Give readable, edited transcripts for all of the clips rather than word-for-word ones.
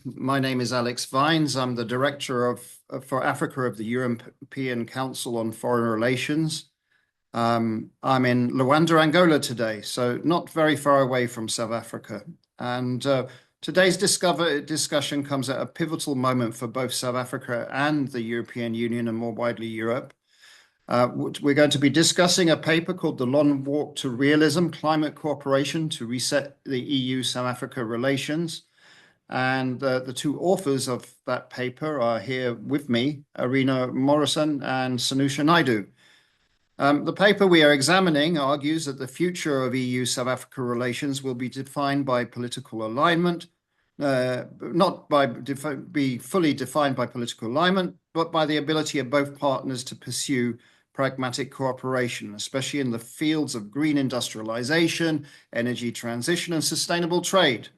My name is Alex Vines. I'm the Director for Africa of the European Council on Foreign Relations. I'm in Luanda, Angola today, so not very far away from South Africa. And today's discussion comes at a pivotal moment for both South Africa and the European Union, and more widely Europe. We're going to be discussing a paper called The Long Walk to Realism, Climate Cooperation to Reset the EU-South Africa Relations. And the two authors of that paper are here with me, Arina Morrison and Sanusha Naidu. The paper we are examining argues that the future of EU-South Africa relations will be defined by political alignment, not be fully defined by political alignment, but by the ability of both partners to pursue pragmatic cooperation, especially in the fields of green industrialization, energy transition, and sustainable trade.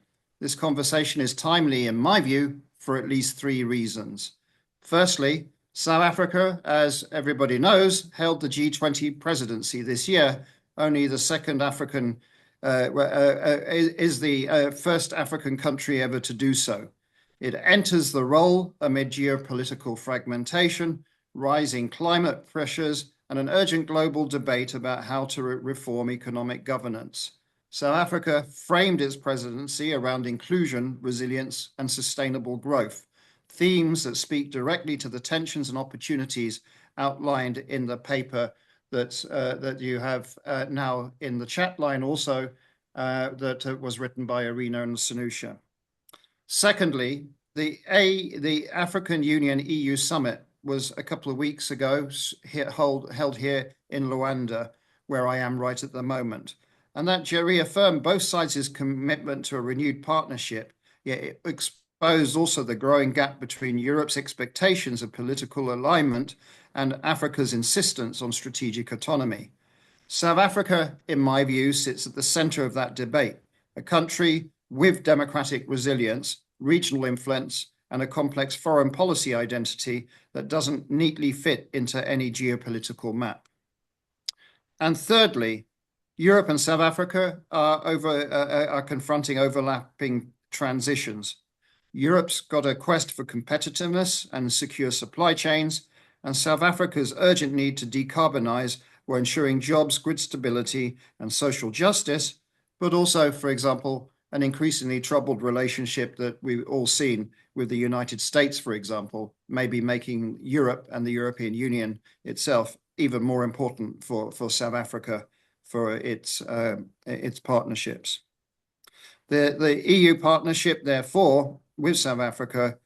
This conversation is timely, in my view, for at least three reasons. Firstly, South Africa, as everybody knows, held the G20 presidency this year. Only the second African is the first African country ever to do so. It enters the role amid geopolitical fragmentation, rising climate pressures, and an urgent global debate about how to reform economic governance. South Africa framed its presidency around inclusion, resilience, and sustainable growth, themes that speak directly to the tensions and opportunities outlined in the paper that you have now in the chat line also, that was written by Arina and Sanusha. Secondly, the African Union EU Summit was a couple of weeks ago held here in Luanda, where I am right at the moment. And that reaffirmed both sides' commitment to a renewed partnership, yet it exposed also the growing gap between Europe's expectations of political alignment and Africa's insistence on strategic autonomy. South Africa, in my view, sits at the center of that debate, a country with democratic resilience, regional influence, and a complex foreign policy identity that doesn't neatly fit into any geopolitical map. And thirdly, Europe and South Africa are confronting overlapping transitions. Europe's got a quest for competitiveness and secure supply chains, and South Africa's urgent need to decarbonize while ensuring jobs, grid stability, and social justice, but also, for example, an increasingly troubled relationship that we've all seen with the United States, for example, maybe making Europe and the European Union itself even more important for South Africa for its partnerships. The EU partnership, therefore, with South Africa,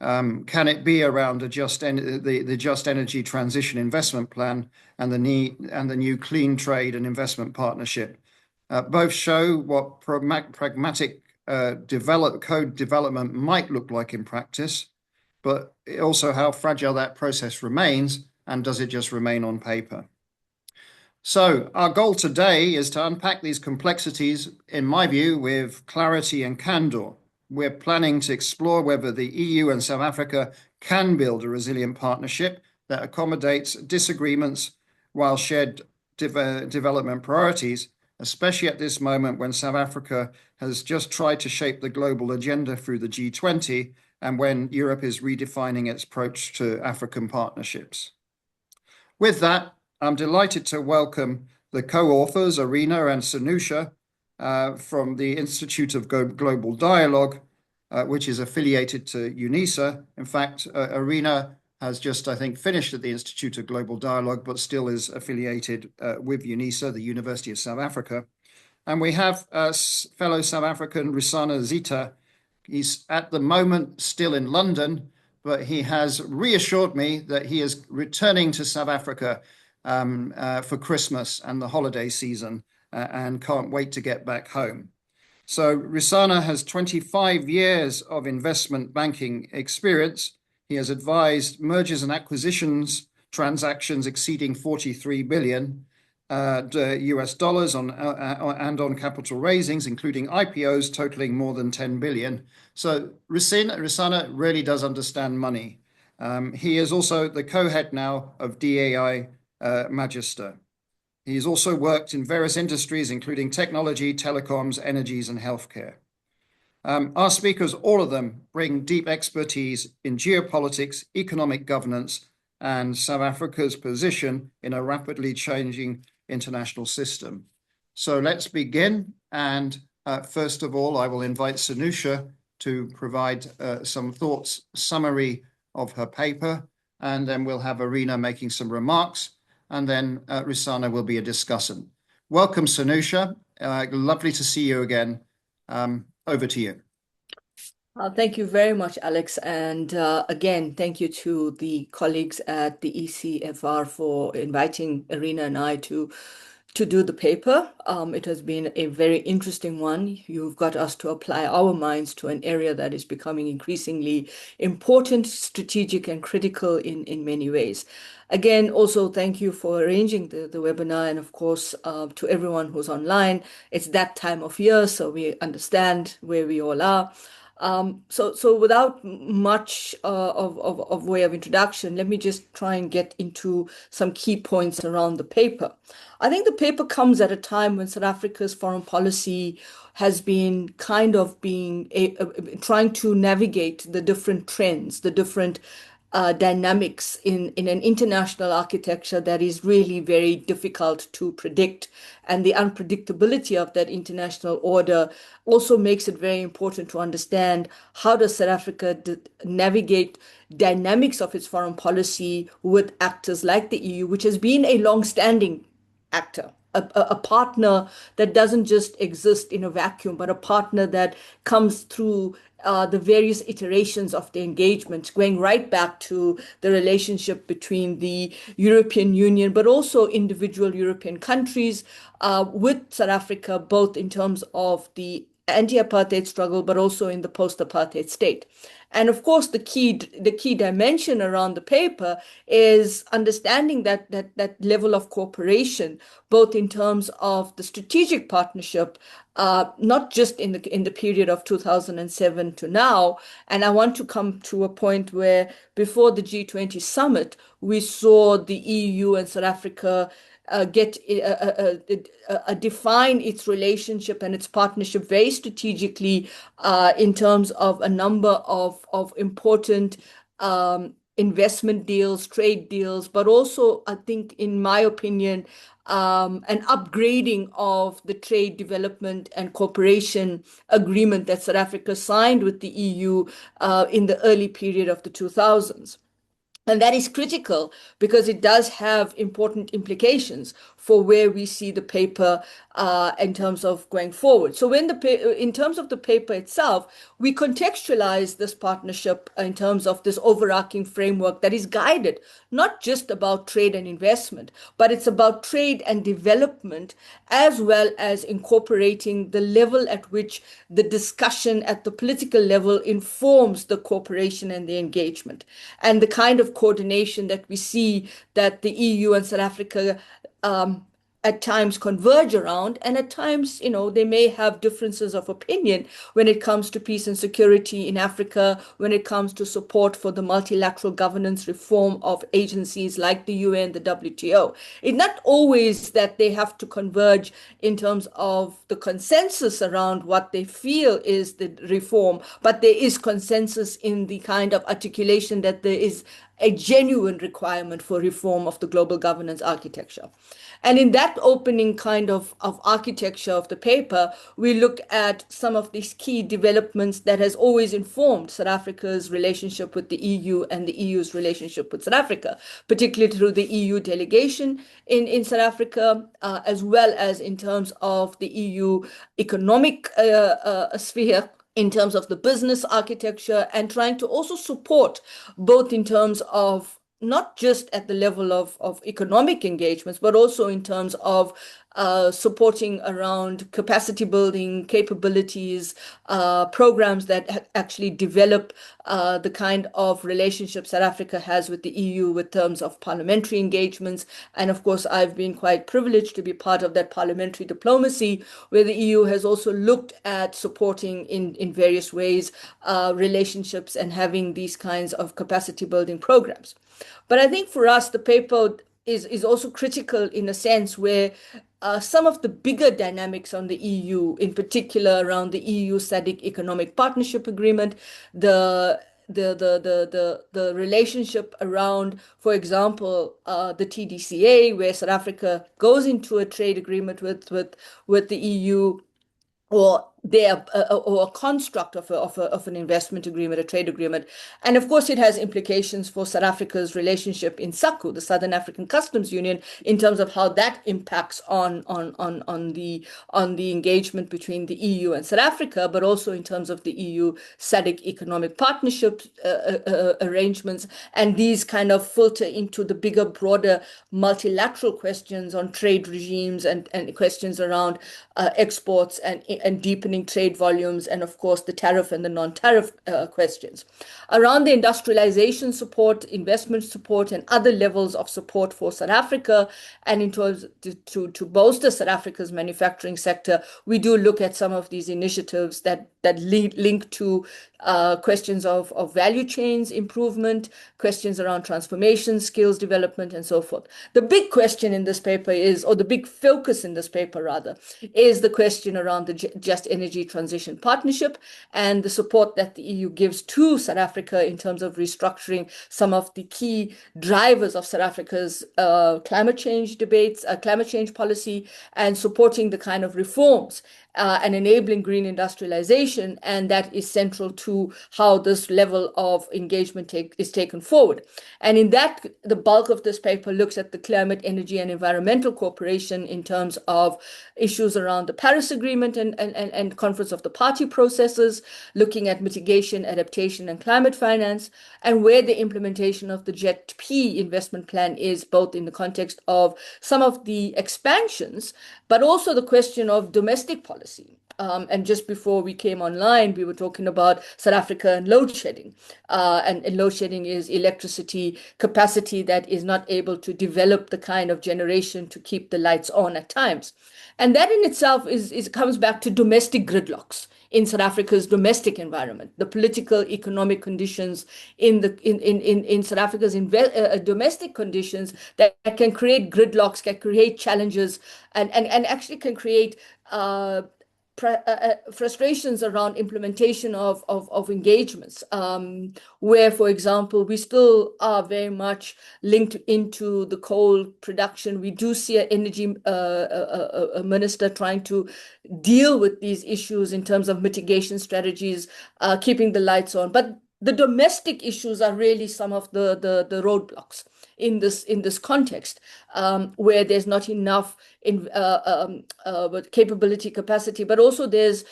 can it be around the Just Energy Transition Investment Plan and the new Clean Trade and Investment Partnership? Both show what pragmatic code development might look like in practice, but also how fragile that process remains, and does it just remain on paper? So our goal today is to unpack these complexities, in my view, with clarity and candor. We're planning to explore whether the EU and South Africa can build a resilient partnership that accommodates disagreements while shared development priorities, especially at this moment when South Africa has just tried to shape the global agenda through the G20 and when Europe is redefining its approach to African partnerships. With that, I'm delighted to welcome the co-authors, Arina and Sanusha, from the Institute of Global Dialogue, which is affiliated to UNISA. In fact, Arina has just, I think, finished at the Institute of Global Dialogue, but still is affiliated with UNISA, the University of South Africa. And we have fellow South African Risana Zita. He's at the moment still in London, but he has reassured me that he is returning to South Africa for Christmas and the holiday season, and can't wait to get back home. So Risana has 25 years of investment banking experience. He has advised mergers and acquisitions transactions exceeding 43 billion US dollars on capital raisings, including IPOs totaling more than 10 billion. So Risana really does understand money. He is also the co-head now of DAI Magister. He's also worked in various industries, including technology, telecoms, energies, and healthcare. Our speakers, all of them, bring deep expertise in geopolitics, economic governance, and South Africa's position in a rapidly changing international system. So let's begin. And first of all, I will invite Sanusha to provide some thoughts, summary of her paper, and then we'll have Irina making some remarks, and then Risana will be a discussant. Welcome, Sanusha. Lovely to see you again. Over to you. Thank you very much, Alex. And again, thank you to the colleagues at the ECFR for inviting Irina and I to do the paper. It has been a very interesting one. You've got us to apply our minds to an area that is becoming increasingly important, strategic, and critical in many ways. Again, also thank you for arranging the webinar, and of course, to everyone who's online. It's that time of year, so we understand where we all are. So without much of way of introduction, let me just try and get into some key points around the paper. I think the paper comes at a time when South Africa's foreign policy has been kind of trying to navigate the different trends, the different dynamics in an international architecture that is really very difficult to predict. And the unpredictability of that international order also makes it very important to understand how does South Africa navigate dynamics of its foreign policy with actors like the EU, which has been a long-standing actor. A partner that doesn't just exist in a vacuum, but a partner that comes through the various iterations of the engagement, going right back to the relationship between the European Union, but also individual European countries with South Africa, both in terms of the anti-apartheid struggle, but also in the post-apartheid state. And of course, the key dimension around the paper is understanding that level of cooperation, both in terms of the strategic partnership, not just in the period of 2007 to now. And I want to come to a point where before the G20 Summit, we saw the EU and South Africa define its relationship and its partnership very strategically in terms of a number of important investment deals, trade deals, but also, I think, in my opinion, an upgrading of the trade development and cooperation agreement that South Africa signed with the EU in the early period of the 2000s. And that is critical because it does have important implications for where we see the paper in terms of going forward. So in terms of the paper itself, we contextualize this partnership in terms of this overarching framework that is guided not just about trade and investment, but it's about trade and development, as well as incorporating the level at which the discussion at the political level informs the cooperation and the engagement, and the kind of coordination that we see that the EU and South Africa at times converge around, and at times, they may have differences of opinion when it comes to peace and security in Africa, when it comes to support for the multilateral governance reform of agencies like the UN, the WTO. It's not always that they have to converge in terms of the consensus around what they feel is the reform, but there is consensus in the kind of articulation that there is a genuine requirement for reform of the global governance architecture. And in that opening kind of architecture of the paper, we look at some of these key developments that has always informed South Africa's relationship with the EU and the EU's relationship with South Africa, particularly through the EU delegation in South Africa, as well as in terms of the EU economic sphere, in terms of the business architecture, and trying to also support both in terms of not just at the level of economic engagements, but also in terms of supporting around capacity building, capabilities, programs that actually develop the kind of relationship South Africa has with the EU with terms of parliamentary engagements. And of course, I've been quite privileged to be part of that parliamentary diplomacy, where the EU has also looked at supporting in various ways relationships and having these kinds of capacity building programs. But I think for us, the paper is also critical in a sense where some of the bigger dynamics on the EU, in particular around the EU SADC Economic Partnership Agreement, the the relationship around, for example, the TDCA, where South Africa goes into a trade agreement with the EU, or or a construct of an investment agreement, a trade agreement. And of course, it has implications for South Africa's relationship in SACU, the Southern African Customs Union, in terms of how that impacts on the engagement between the EU and South Africa, but also in terms of the EU SADC economic partnership arrangements. And these kind of filter into the bigger, broader multilateral questions on trade regimes and questions around exports and deepening trade volumes, and of course the tariff and the non-tariff questions. Around the industrialization support, investment support, and other levels of support for South Africa, and in terms to bolster South Africa's manufacturing sector, we do look at some of these initiatives that link to questions of value chains improvement, questions around transformation, skills development, and so forth. The big question in this paper is, or the big focus in this paper rather, is the question around the Just Energy Transition Partnership and the support that the EU gives to South Africa in terms of restructuring some of the key drivers of South Africa's climate change debates, climate change policy, and supporting the kind of reforms and enabling green industrialization. And that is central to how this level of engagement is taken forward. And in that, the bulk of this paper looks at the climate, energy, and environmental cooperation in terms of issues around the Paris Agreement and Conference of the Party processes, looking at mitigation, adaptation, and climate finance, and where the implementation of the JET-P investment plan is, both in the context of some of the expansions, but also the question of domestic policy. And just before we came online, we were talking about South Africa and load shedding. And load shedding is electricity capacity that is not able to develop the kind of generation to keep the lights on at times. And that in itself comes back to domestic gridlocks in South Africa's domestic environment, the political, economic conditions in South Africa's domestic conditions that can create gridlocks, can create challenges, and actually can create frustrations around implementation of engagements, where, for example, we still are very much linked into the coal production. We do see an energy minister trying to deal with these issues in terms of mitigation strategies, keeping the lights on. But the domestic issues are really some of the roadblocks in this context, where there's not enough capability, capacity, but also there's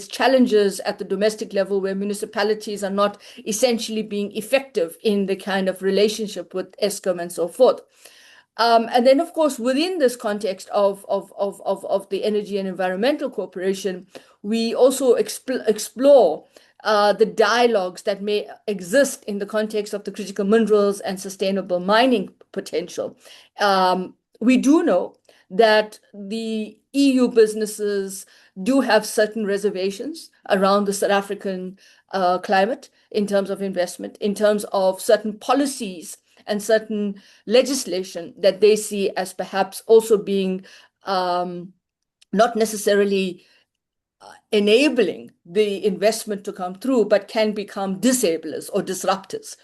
challenges at the domestic level where municipalities are not essentially being effective in the kind of relationship with Eskom and so forth. And then, of course, within this context of the energy and environmental cooperation, we also explore the dialogues that may exist in the context of the critical minerals and sustainable mining potential. We do know that the EU businesses do have certain reservations around the South African climate in terms of investment, in terms of certain policies and certain legislation that they see as perhaps also being not necessarily enabling the investment to come through, but can become disablers or disruptors.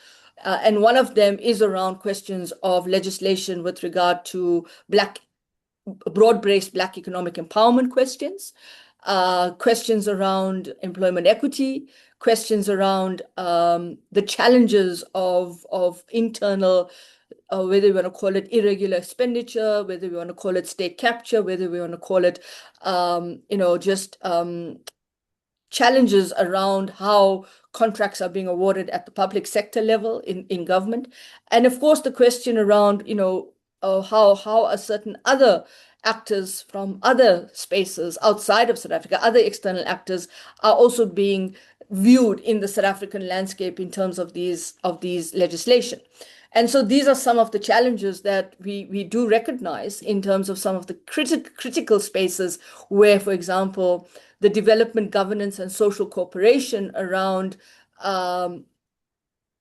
And one of them is around questions of legislation with regard to broad-based Black economic empowerment questions, questions around employment equity, questions around the challenges of internal, whether we want to call it irregular expenditure, whether we want to call it state capture, whether we want to call it, just challenges around how contracts are being awarded at the public sector level in government. And of course, the question around, how are certain other actors from other spaces outside of South Africa, other external actors, are also being viewed in the South African landscape in terms of these legislation. And so these are some of the challenges that we do recognize in terms of some of the critical spaces where, for example, the development, governance, and social cooperation around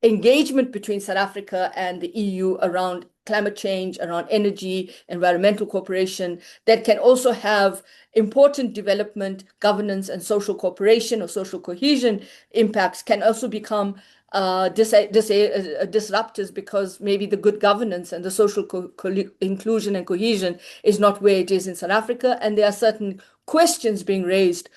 engagement between South Africa and the EU around climate change, around energy, environmental cooperation, that can also have important development, governance, and social cooperation or social cohesion impacts, can also become disruptors, because maybe the good governance and the social inclusion and cohesion is not where it is in South Africa. And there are certain questions being raised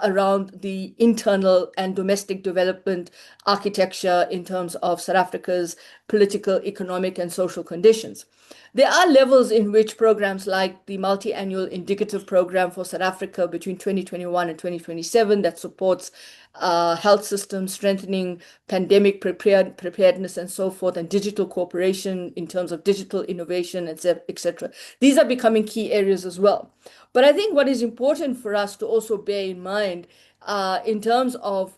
around the internal and domestic development architecture in terms of South Africa's political, economic, and social conditions. There are levels in which programs like the multi-annual indicative program for South Africa between 2021 and 2027 that supports health systems, strengthening pandemic preparedness and so forth, and digital cooperation in terms of digital innovation, etc. These are becoming key areas as well. But I think what is important for us to also bear in mind in terms of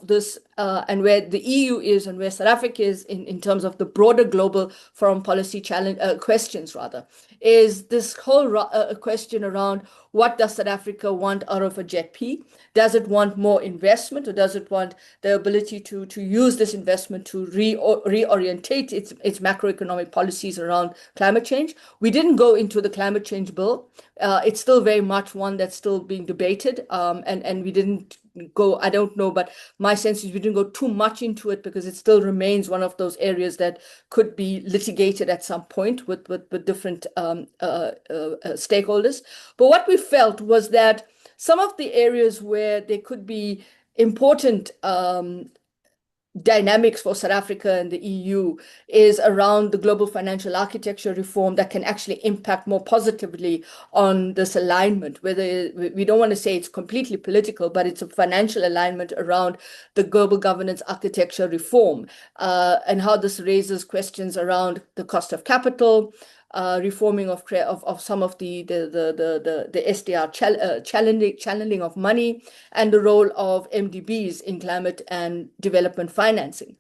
this and where the EU is and where South Africa is in terms of the broader global foreign policy challenge questions rather, is this whole question around what does South Africa want out of a JETP? Does it want more investment, or does it want the ability to use this investment to reorientate its macroeconomic policies around climate change? We didn't go into the climate change bill. It's still very much one that's still being debated, and we didn't go, I don't know, but my sense is we didn't go too much into it because it still remains one of those areas that could be litigated at some point with different stakeholders. But what we felt was that some of the areas where there could be important dynamics for South Africa and the EU is around the global financial architecture reform that can actually impact more positively on this alignment. Whether we don't want to say it's completely political, but it's a financial alignment around the global governance architecture reform, and how this raises questions around the cost of capital, reforming of some of the SDR channeling of money, and the role of MDBs in climate and development financing.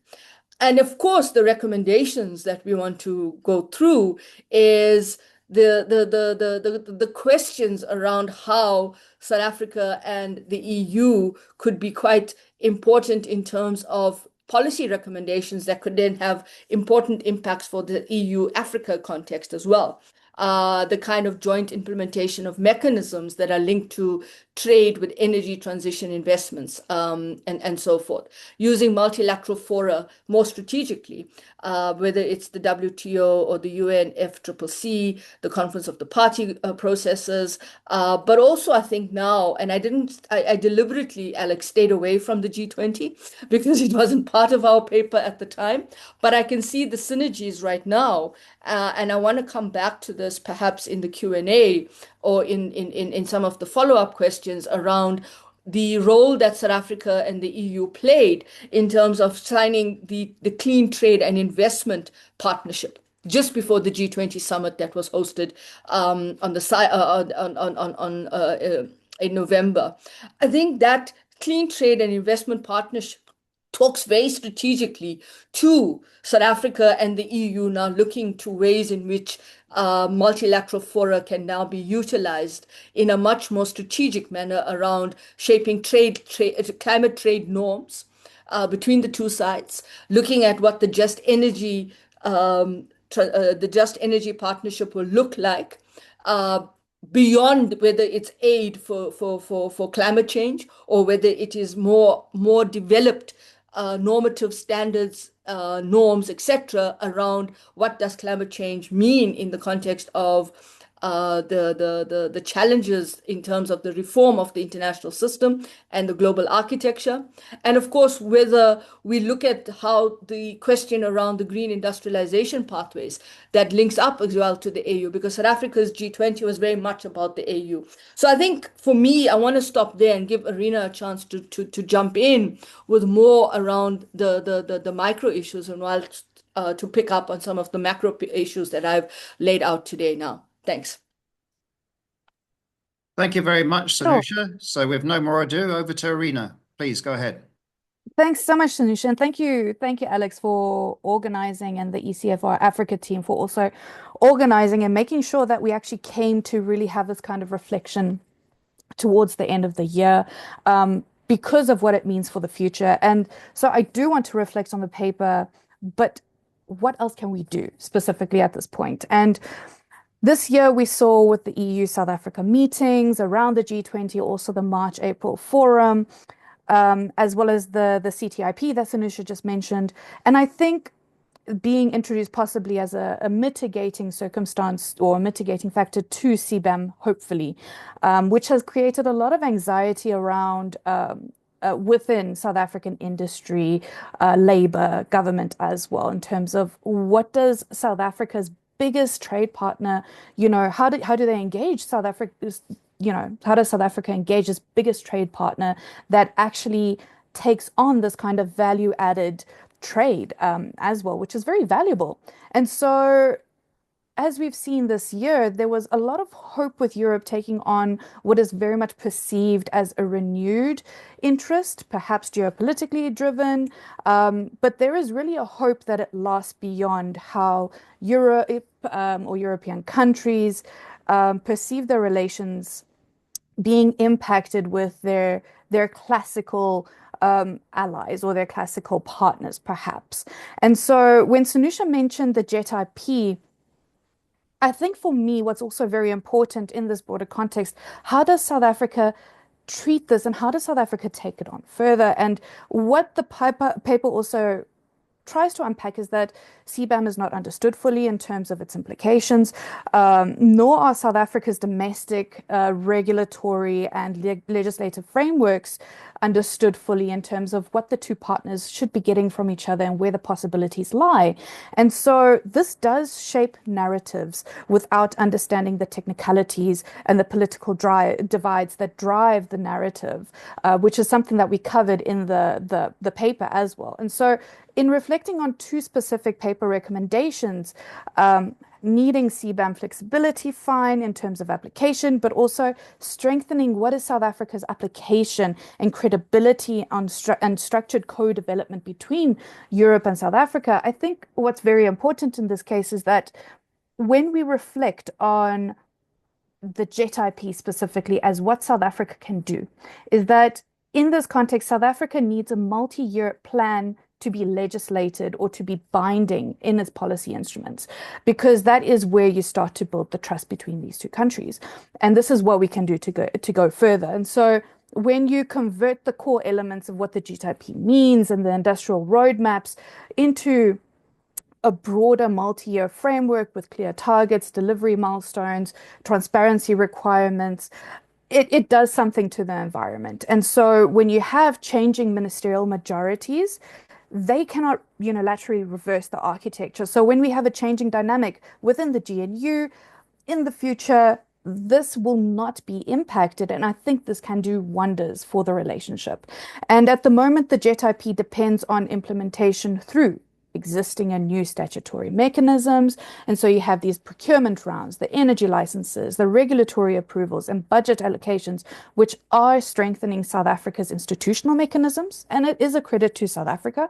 And of course, the recommendations that we want to go through is the questions around how South Africa and the EU could be quite important in terms of policy recommendations that could then have important impacts for the EU-Africa context as well. The kind of joint implementation of mechanisms that are linked to trade with energy transition investments, and so forth, using multilateral fora more strategically, whether it's the WTO or the UNFCCC, the Conference of the Party processes, but also I think now, and I deliberately, Alex, stayed away from the G20 because it wasn't part of our paper at the time, but I can see the synergies right now, and I want to come back to this perhaps in the Q&A or in some of the follow-up questions around the role that South Africa and the EU played in terms of signing the clean trade and investment partnership just before the G20 summit that was hosted in November. I think that clean trade and investment partnership talks very strategically to South Africa and the EU now looking to ways in which multilateral fora can now be utilized in a much more strategic manner around shaping climate trade norms between the two sides, looking at what the just energy partnership will look like, beyond whether it's aid for climate change or whether it is more developed normative standards, norms, etc., around what does climate change mean in the context of the challenges in terms of the reform of the international system and the global architecture. And of course, whether we look at how the question around the green industrialization pathways that links up as well to the AU, because South Africa's G20 was very much about the AU. So I think for me, I want to stop there and give Arina a chance to jump in with more around the micro issues, and while to pick up on some of the macro issues that I've laid out today now. Thanks. Thank you very much, Sanusha. So with no more ado, over to Arina. Please go ahead. Thanks so much, Sanusha, and thank you, Alex, for organizing, and the ECFR Africa team for also organizing and making sure that we actually came to really have this kind of reflection towards the end of the year, because of what it means for the future. And so I do want to reflect on the paper, but what else can we do specifically at this point? And this year we saw with the EU South Africa meetings around the G20, also the March April forum, as well as the CTIP that Sanusha just mentioned. And I think being introduced possibly as a mitigating circumstance or a mitigating factor to CBAM, hopefully, which has created a lot of anxiety around within South African industry, labor, government as well, in terms of what does South Africa's biggest trade partner, how do they engage South Africa's, how does South Africa engage its biggest trade partner that actually takes on this kind of value added trade as well, which is very valuable. And so as we've seen this year, there was a lot of hope with Europe taking on what is very much perceived as a renewed interest, perhaps geopolitically driven. But there is really a hope that it lasts beyond how Europe or European countries perceive their relations being impacted with their classical allies or their classical partners, perhaps. And so when Sanusha mentioned the JET-IP, I think for me, what's also very important in this broader context, how does South Africa treat this and how does South Africa take it on further? And what the paper also tries to unpack is that CBAM is not understood fully in terms of its implications, nor are South Africa's domestic regulatory and legislative frameworks understood fully in terms of what the two partners should be getting from each other and where the possibilities lie. And so this does shape narratives without understanding the technicalities and the political divides that drive the narrative, which is something that we covered in the paper as well. And so in reflecting on two specific paper recommendations, needing CBAM flexibility, fine, in terms of application, but also strengthening what is South Africa's application and credibility on and structured co-development between Europe and South Africa. I think what's very important in this case is that when we reflect on the JET-IP specifically as what South Africa can do, is that in this context, South Africa needs a multi-year plan to be legislated or to be binding in its policy instruments, because that is where you start to build the trust between these two countries. And this is what we can do to go further. And so when you convert the core elements of what the JET-IP means and the industrial roadmaps into a broader multi-year framework with clear targets, delivery milestones, transparency requirements, it does something to the environment. And so when you have changing ministerial majorities, they cannot unilaterally reverse the architecture. So when we have a changing dynamic within the GNU in the future, this will not be impacted. And I think this can do wonders for the relationship. And at the moment, the JET-IP depends on implementation through existing and new statutory mechanisms. And so you have these procurement rounds, the energy licenses, the regulatory approvals and budget allocations, which are strengthening South Africa's institutional mechanisms. And it is a credit to South Africa.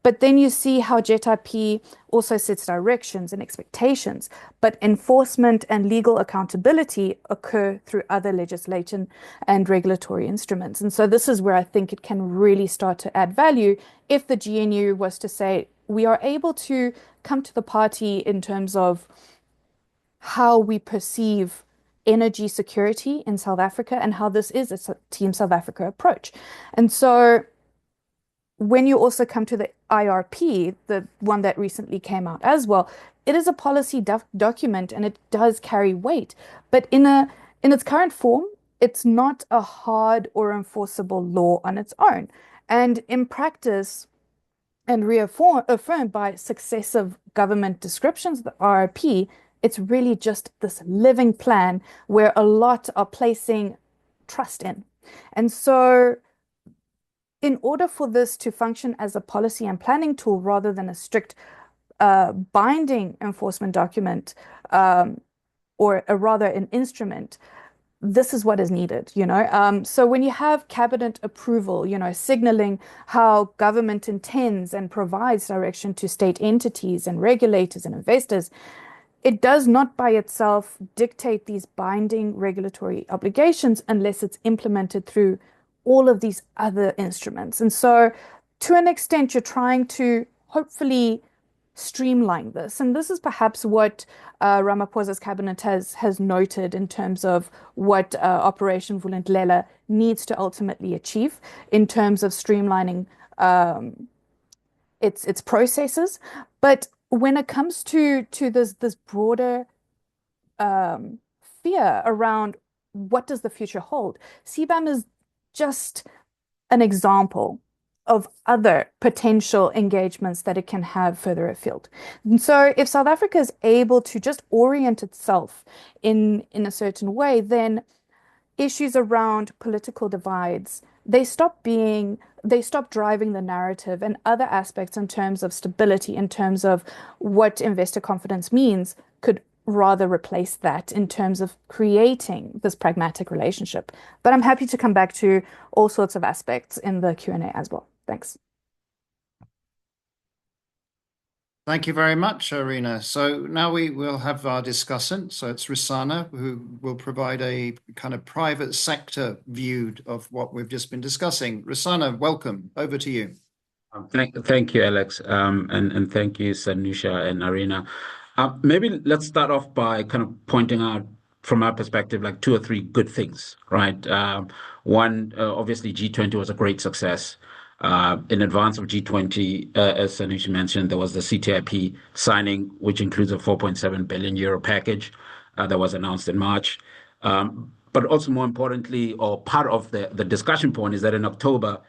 But then you see how JET-IP also sets directions and expectations, but enforcement and legal accountability occur through other legislation and regulatory instruments. And so this is where I think it can really start to add value if the GNU was to say, we are able to come to the party in terms of how we perceive energy security in South Africa and how this is a Team South Africa approach. And so when you also come to the IRP, the one that recently came out as well, it is a policy document and it does carry weight. But in its current form, it's not a hard or enforceable law on its own. And in practice, and reaffirmed by successive government descriptions of the RRP, it's really just this living plan where a lot are placing trust in. And so in order for this to function as a policy and planning tool rather than a strict binding enforcement document, or rather an instrument, this is what is needed, So when you have cabinet approval, signaling how government intends and provides direction to state entities and regulators and investors, it does not by itself dictate these binding regulatory obligations unless it's implemented through all of these other instruments. And so to an extent, you're trying to hopefully streamline this. And this is perhaps what Ramaphosa's cabinet has noted in terms of what Operation Vulindlela needs to ultimately achieve in terms of streamlining its processes. But when it comes to this broader fear around what does the future hold, CBAM is just an example of other potential engagements that it can have further afield. And so if South Africa is able to just orient itself in a certain way, then issues around political divides, they stop driving the narrative, and other aspects in terms of stability, in terms of what investor confidence means, could rather replace that in terms of creating this pragmatic relationship. But I'm happy to come back to all sorts of aspects in the Q&A as well. Thanks. Thank you very much, Arina. So now we will have our discussant. So it's Risana, who will provide a kind of private sector view of what we've just been discussing. Risana, welcome. Over to you. Thank you, Alex, and thank you, Sanusha and Arina. Maybe let's start off by kind of pointing out, from our perspective, like 2 or 3 good things, right? One, obviously, G20 was a great success. In advance of G20, as Sanusha mentioned, there was the CTIP signing, which includes a 4.7 billion euro package that was announced in March. But also, more importantly, or part of the discussion point, is that in October,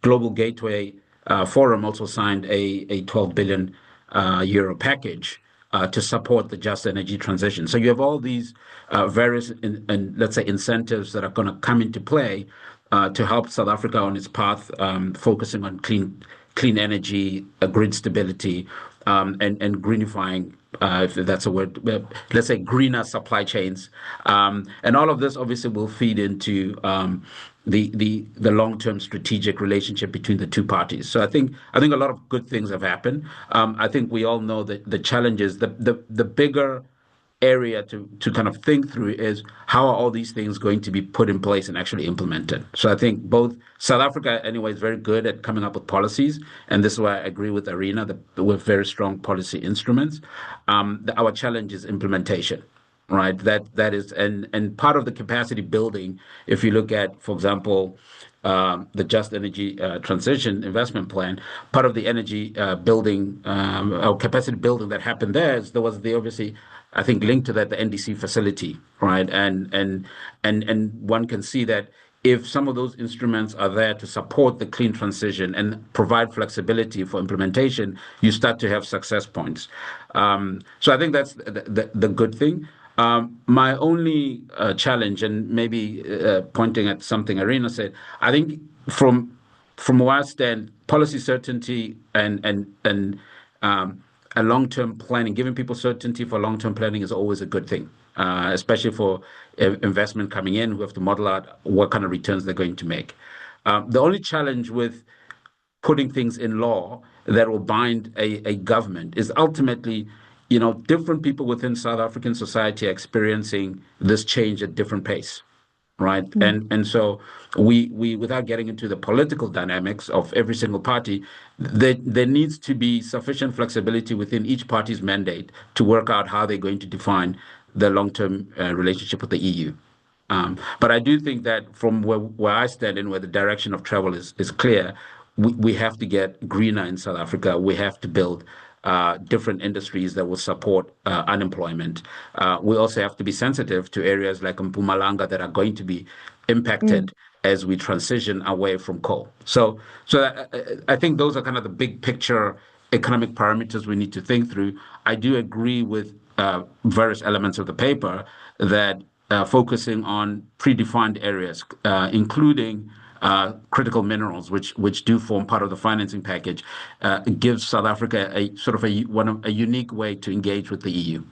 Global Gateway Forum also signed a 12 billion euro package to support the just energy transition. So you have all these various, let's say, incentives that are going to come into play to help South Africa on its path, focusing on clean energy, grid stability, and greenifying, if that's a word, let's say greener supply chains. And all of this obviously will feed into the long-term strategic relationship between the two parties. So I think a lot of good things have happened. I think we all know that the challenges, the bigger area to kind of think through is how are all these things going to be put in place and actually implemented. So I think both South Africa anyway is very good at coming up with policies, and this is why I agree with Arina that we're very strong policy instruments. Our challenge is implementation, right? That is, and part of the capacity building, if you look at, for example, the Just Energy Transition Investment Plan, part of the energy building or capacity building that happened there was the obviously, I think, linked to that, the NDC facility, right? And one can see that if some of those instruments are there to support the clean transition and provide flexibility for implementation, you start to have success points. So I think that's the good thing. My only challenge, and maybe pointing at something Arina said, I think from where I stand, policy certainty and a long-term planning, giving people certainty for long-term planning is always a good thing, especially for investment coming in who have to model out what kind of returns they're going to make. The only challenge with putting things in law that will bind a government is ultimately, different people within South African society are experiencing this change at different pace, right? And so we without getting into the political dynamics of every single party, there needs to be sufficient flexibility within each party's mandate to work out how they're going to define the long-term relationship with the EU. But I do think that from where I stand and where the direction of travel is clear, we have to get greener in South Africa. We have to build different industries that will support unemployment. We also have to be sensitive to areas like Mpumalanga that are going to be impacted as we transition away from coal. So I think those are kind of the big picture economic parameters we need to think through. I do agree with various elements of the paper that focusing on predefined areas, including critical minerals, which do form part of the financing package, gives South Africa a sort of a unique way to engage with the EU.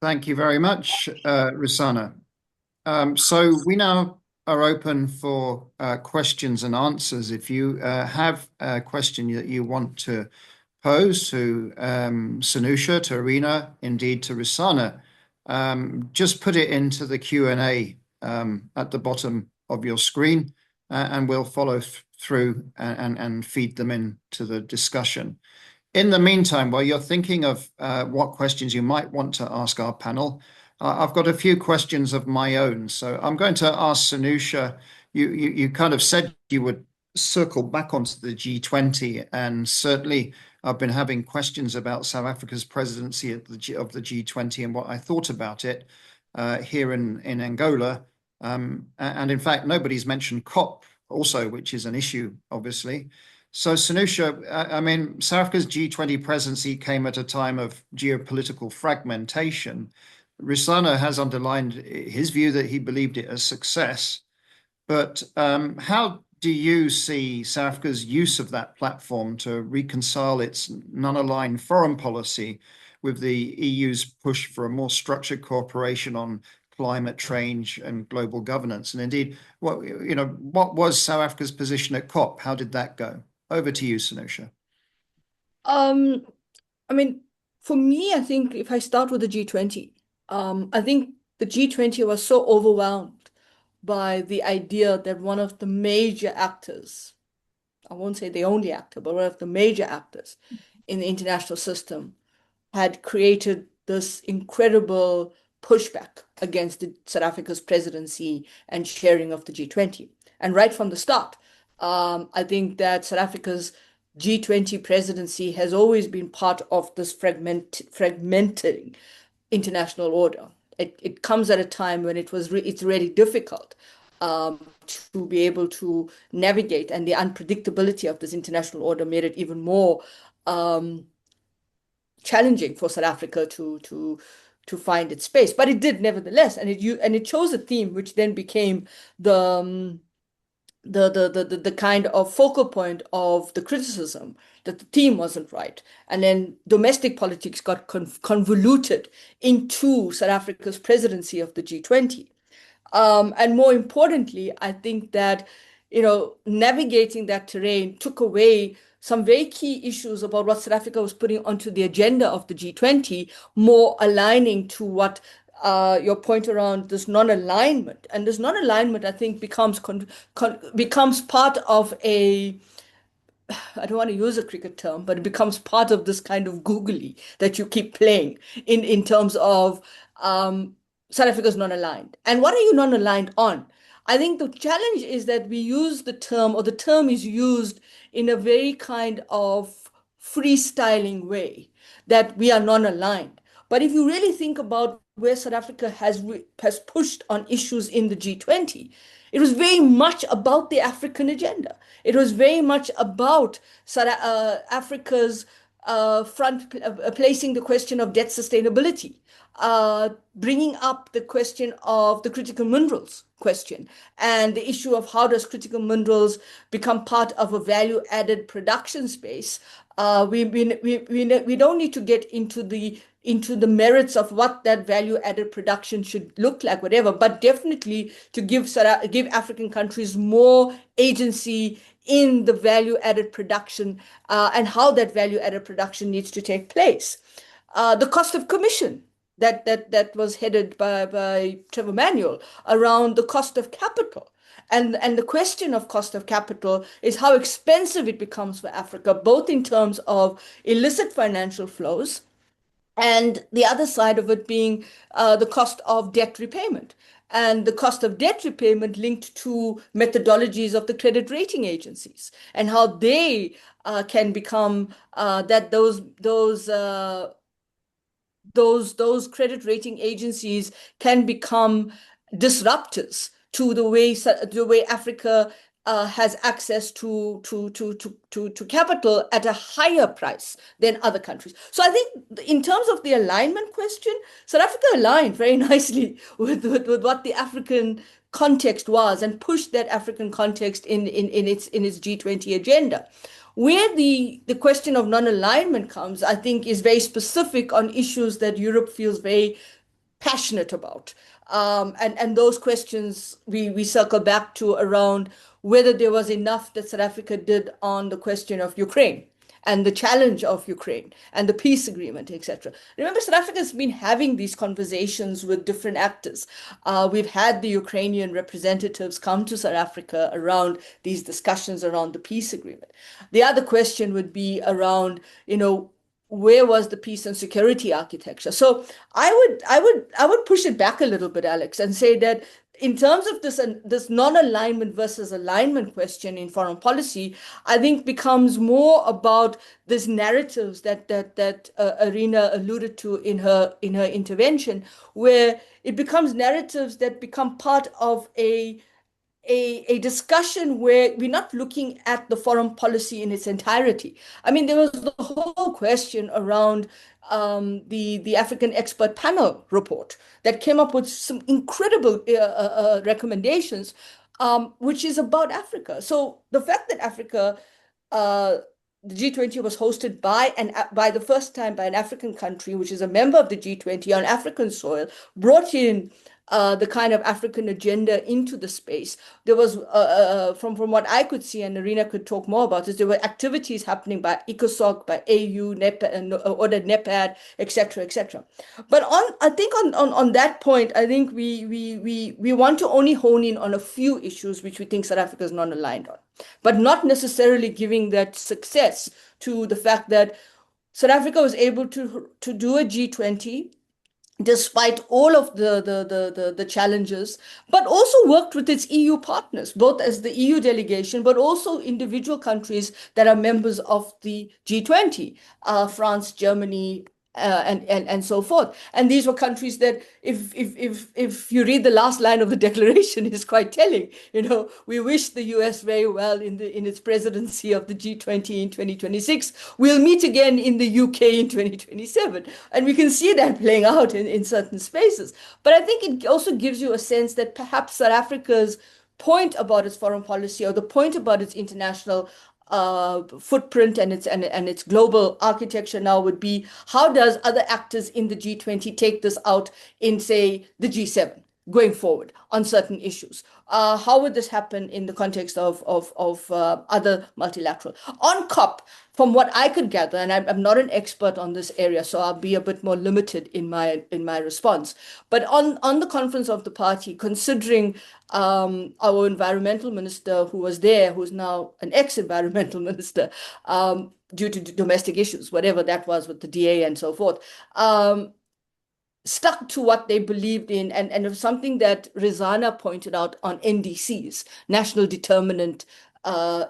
Thank you very much, Risana. So we now are open for questions and answers. If you have a question that you want to pose to Sanusha, to Arina, indeed to Risana, just put it into the Q&A at the bottom of your screen, and we'll follow through and feed them into the discussion. In the meantime, while you're thinking of what questions you might want to ask our panel, I've got a few questions of my own. So I'm going to ask Sanusha, you kind of said you would circle back onto the G20, and certainly I've been having questions about South Africa's presidency of the G20 and what I thought about it here in Angola. And in fact, nobody's mentioned COP also, which is an issue, obviously. So Sanusha, I mean, South Africa's G20 presidency came at a time of geopolitical fragmentation. Risana has underlined his view that he believed it a success. But how do you see South Africa's use of that platform to reconcile its non-aligned foreign policy with the EU's push for a more structured cooperation on climate change and global governance? And indeed, what was South Africa's position at COP? How did that go? Over to you, Sanusha. I mean, for me, I think if I start with the G20, I think the G20 was so overwhelmed by the idea that one of the major actors, I won't say the only actor, but one of the major actors in the international system had created this incredible pushback against South Africa's presidency and chairing of the G20. And right from the start, I think that South Africa's G20 presidency has always been part of this fragmenting international order. It comes at a time when it's really difficult to be able to navigate, and the unpredictability of this international order made it even more challenging for South Africa to find its space. But it did nevertheless, and it chose a theme which then became the kind of focal point of the criticism that the theme wasn't right. And then domestic politics got convoluted into South Africa's presidency of the G20. And more importantly, I think that, navigating that terrain took away some very key issues about what South Africa was putting onto the agenda of the G20, more aligning to what your point around this non-alignment. And this non-alignment, I think, becomes part of I don't want to use a cricket term, but it becomes part of this kind of googly that you keep playing in terms of South Africa's non-aligned. And what are you non-aligned on? I think the challenge is that we use the term, or the term is used in a very kind of freestyling way, that we are non-aligned. But if you really think about where South Africa has pushed on issues in the G20, it was very much about the African agenda. It was very much about Africa's placing the question of debt sustainability, bringing up the question of the critical minerals question, and the issue of how does critical minerals become part of a value-added production space. We don't need to get into the merits of what that value-added production should look like, whatever, but definitely to give African countries more agency in the value-added production and how that value-added production needs to take place. The cost of commission that was headed by Trevor Manuel around the cost of capital. And the question of cost of capital is how expensive it becomes for Africa, both in terms of illicit financial flows, and the other side of it being the cost of debt repayment. And the cost of debt repayment linked to methodologies of the credit rating agencies, and how they can become those credit rating agencies can become disruptors to the way Africa has access to capital at a higher price than other countries. So I think in terms of the alignment question, South Africa aligned very nicely with what the African context was, and pushed that African context in its G20 agenda. Where the question of non-alignment comes, I think, is very specific on issues that Europe feels very passionate about. And those questions we circle back to around whether there was enough that South Africa did on the question of Ukraine, and the challenge of Ukraine and the peace agreement, etc. Remember, South Africa has been having these conversations with different actors. We've had the Ukrainian representatives come to South Africa around these discussions around the peace agreement. The other question would be around, where was the peace and security architecture? So I would push it back a little bit, Alex, and say that in terms of this non-alignment versus alignment question in foreign policy, I think becomes more about these narratives that Arena alluded to in her intervention, where it becomes narratives that become part of a discussion where we're not looking at the foreign policy in its entirety. I mean, there was the whole question around the African expert panel report that came up with some incredible recommendations, which is about Africa. So the fact that Africa, the G20 was hosted by the first time by an African country, which is a member of the G20 on African soil, brought in the kind of African agenda into the space. There was, from what I could see, and Arena could talk more about this, there were activities happening by ECOSOC, by AU, NEPAD, etc., etc. But I think on that point, I think we want to only hone in on a few issues which we think South Africa is not aligned on, but not necessarily giving that success to the fact that South Africa was able to do a G20 despite all of the challenges, but also worked with its EU partners, both as the EU delegation, but also individual countries that are members of the G20, France, Germany, and so forth. And these were countries that, if you read the last line of the declaration, is quite telling. We wish the US very well in its presidency of the G20 in 2026. We'll meet again in the UK in 2027, and we can see that playing out in certain spaces. But I think it also gives you a sense that perhaps South Africa's point about its foreign policy, or the point about its international footprint and its global architecture now, would be, how does other actors in the G20 take this out in, say, the G7 going forward on certain issues? How would this happen in the context of other multilateral? On COP, from what I could gather, and I'm not an expert on this area, so I'll be a bit more limited in my response. But on the conference of the party, considering our environmental minister who was there, who's now an ex-environmental minister, due to domestic issues, whatever that was with the DA and so forth, stuck to what they believed in, and it was something that Rizana pointed out on NDCs, national determinant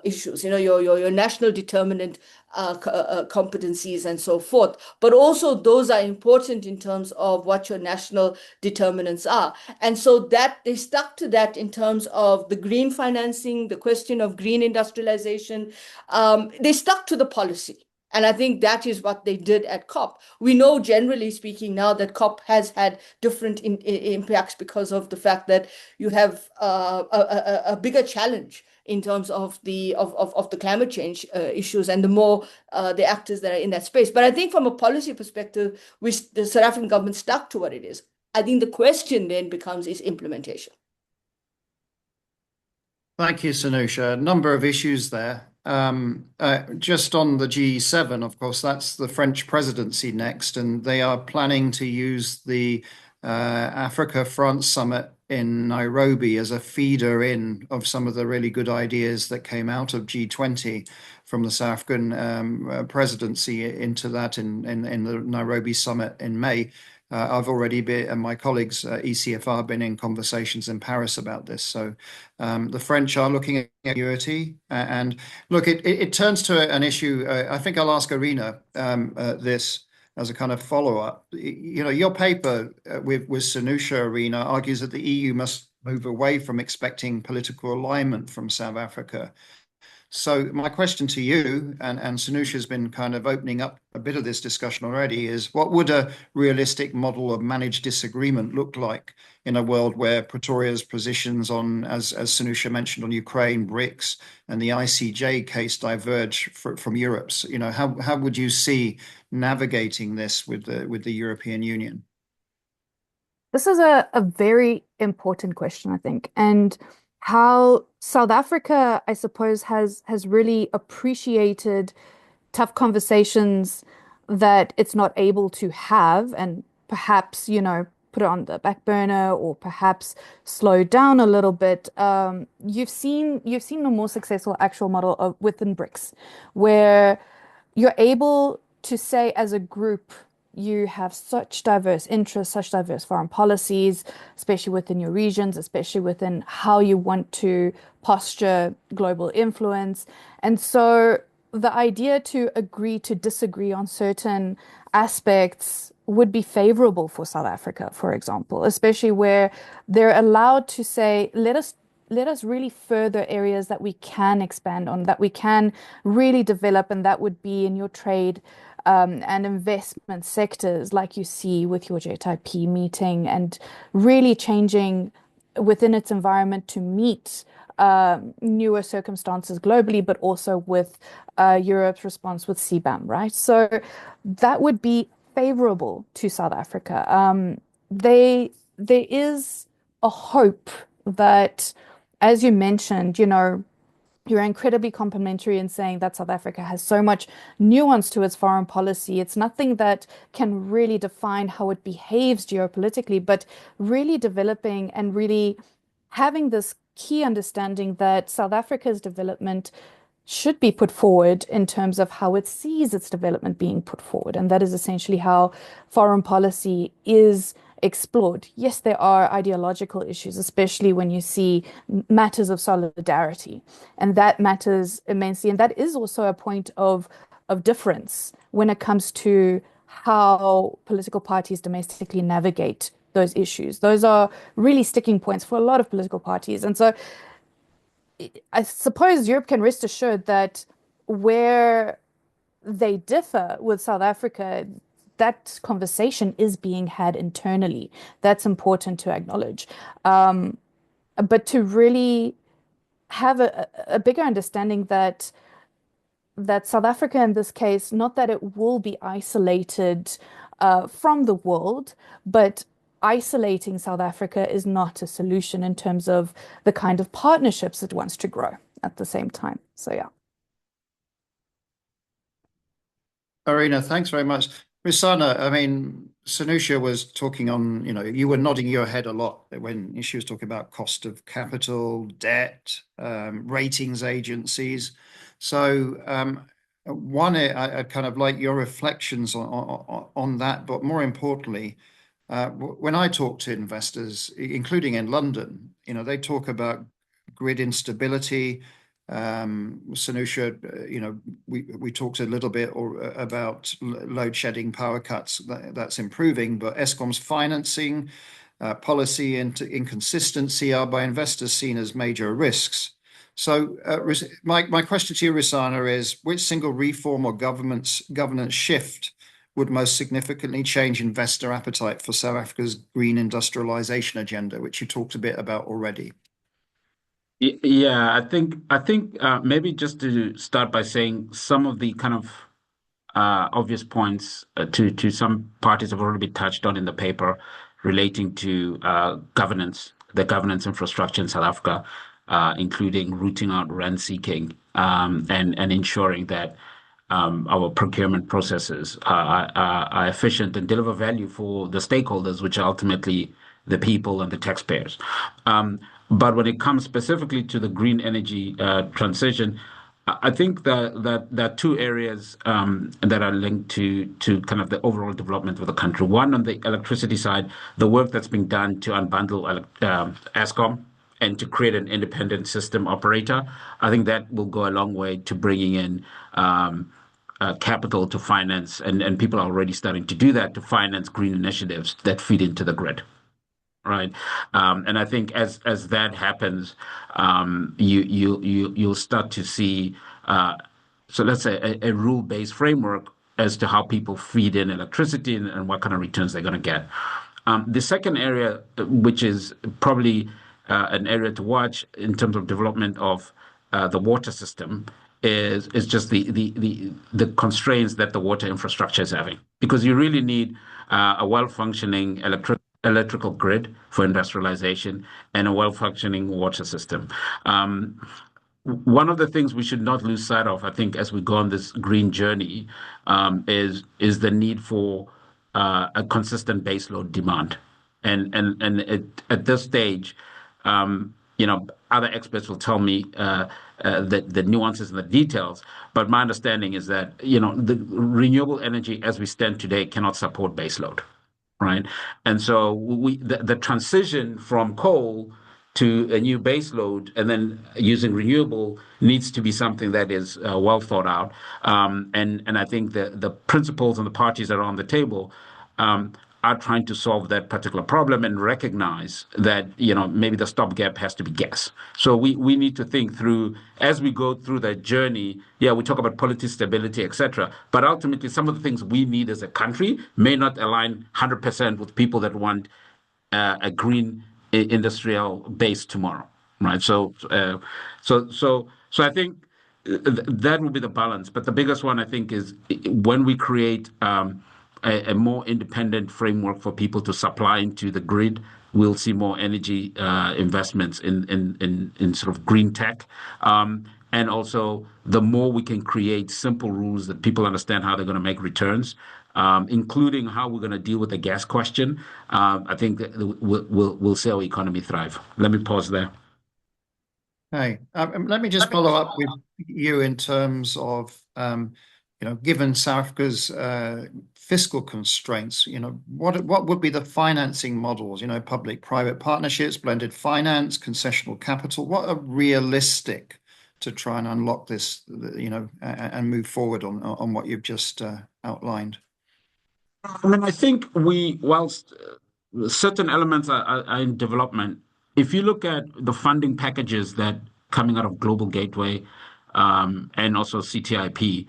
issues, your national determinant competencies and so forth. But also those are important in terms of what your national determinants are. And so that they stuck to that in terms of the green financing, the question of green industrialization. They stuck to the policy. And I think that is what they did at COP. We know, generally speaking, now that COP has had different impacts because of the fact that you have a bigger challenge in terms of the climate change issues, and the more the actors that are in that space. But I think from a policy perspective, the South African government stuck to what it is. I think the question then becomes is implementation. Thank you, Sanusha. A number of issues there. Just on the G7, of course, that's the French presidency next, and they are planning to use the Africa-France Summit in Nairobi as a feeder in of some of the really good ideas that came out of G20 from the South African presidency into that in the Nairobi Summit in May. I've already been, and my colleagues, ECFR, been in conversations in Paris about this. So the French are looking at unity. And look, it turns to an issue. I think I'll ask Arena this as a kind of follow-up. Your paper with Sanusha, Arena, argues that the EU must move away from expecting political alignment from South Africa. So my question to you, and Sanusha has been kind of opening up a bit of this discussion already, is what would a realistic model of managed disagreement look like in a world where Pretoria's positions on, as Sanusha mentioned, on Ukraine, BRICS, and the ICJ case diverge from Europe's? How would you see navigating this with the European Union? This is a very important question, I think, and how South Africa, I suppose, has really appreciated tough conversations that it's not able to have, and perhaps, put it on the back burner or perhaps slow down a little bit. You've seen a more successful actual model within BRICS, where you're able to say as a group, you have such diverse interests, such diverse foreign policies, especially within your regions, especially within how you want to posture global influence. And so the idea to agree to disagree on certain aspects would be favorable for South Africa, for example, especially where they're allowed to say, let us really further areas that we can expand on, that we can really develop, and that would be in your trade and investment sectors, like you see with your JTIP meeting, and really changing within its environment to meet newer circumstances globally, but also with Europe's response with CBAM, right? So that would be favorable to South Africa. There is a hope that, as you mentioned, you're incredibly complimentary in saying that South Africa has so much nuance to its foreign policy. It's nothing that can really define how it behaves geopolitically, but really developing and really having this key understanding that South Africa's development should be put forward in terms of how it sees its development being put forward. And that is essentially how foreign policy is explored. Yes, there are ideological issues, especially when you see matters of solidarity, and that matters immensely. And that is also a point of difference when it comes to how political parties domestically navigate those issues. Those are really sticking points for a lot of political parties. And so I suppose Europe can rest assured that where they differ with South Africa, that conversation is being had internally. That's important to acknowledge. But to really have a bigger understanding that South Africa, in this case, not that it will be isolated from the world, but isolating South Africa is not a solution in terms of the kind of partnerships it wants to grow at the same time. So, yeah. Arina, thanks very much. Risana, I mean, Sanusha was talking on, you were nodding your head a lot when she was talking about cost of capital, debt, ratings agencies. So I'd kind of like your reflections on that, but more importantly, when I talk to investors, including in London, they talk about grid instability. Sanusha, we talked a little bit about load shedding, power cuts. That's improving, but Eskom's financing, policy inconsistency are by investors seen as major risks. So, my question to you, Risana, is which single reform or governance shift would most significantly change investor appetite for South Africa's green industrialization agenda, which you talked a bit about already? Yeah, I think maybe just to start by saying some of the kind of obvious points to some parties have already been touched on in the paper relating to governance, the governance infrastructure in South Africa, including rooting out rent seeking and ensuring that our procurement processes are efficient and deliver value for the stakeholders, which are ultimately the people and the taxpayers. But when it comes specifically to the green energy transition, I think that there are two areas that are linked to kind of the overall development of the country. One, on the electricity side, the work that's being done to unbundle Eskom and to create an independent system operator. I think that will go a long way to bringing in capital to finance, and people are already starting to do that, to finance green initiatives that feed into the grid. Right. And I think as that happens, you'll start to see, so let's say a rule-based framework as to how people feed in electricity and what kind of returns they're going to get. The second area, which is probably an area to watch in terms of development of the water system, is just the constraints that the water infrastructure is having, because you really need a well-functioning electrical grid for industrialization and a well-functioning water system. one of the things we should not lose sight of, I think, as we go on this green journey, is the need for a consistent baseload demand. At this stage, other experts will tell me the nuances and the details. But my understanding is that the renewable energy as we stand today cannot support baseload, right? And so the transition from coal to a new base load and then using renewable needs to be something that is well thought out. And I think the principles and the parties that are on the table are trying to solve that particular problem and recognize that maybe the stopgap has to be gas. So we need to think through as we go through that journey. Yeah, we talk about policy stability, etc. But ultimately, some of the things we need as a country may not align 100% with people that want a green industrial base tomorrow, right? So I think that will be the balance. But the biggest one, I think, is when we create a more independent framework for people to supply into the grid, we'll see more energy investments in sort of green tech. And also, the more we can create simple rules that people understand how they're going to make returns, including how we're going to deal with the gas question, I think that we'll see our economy thrive. Let me pause there. Hey, let me just follow up with you in terms of, given South Africa's fiscal constraints, what would be the financing models? Public-private partnerships, blended finance, concessional capital. What are realistic to try and unlock this, and move forward on what you've just outlined? I mean, I think whilst certain elements are in development, if you look at the funding packages that coming out of Global Gateway and also CTIP,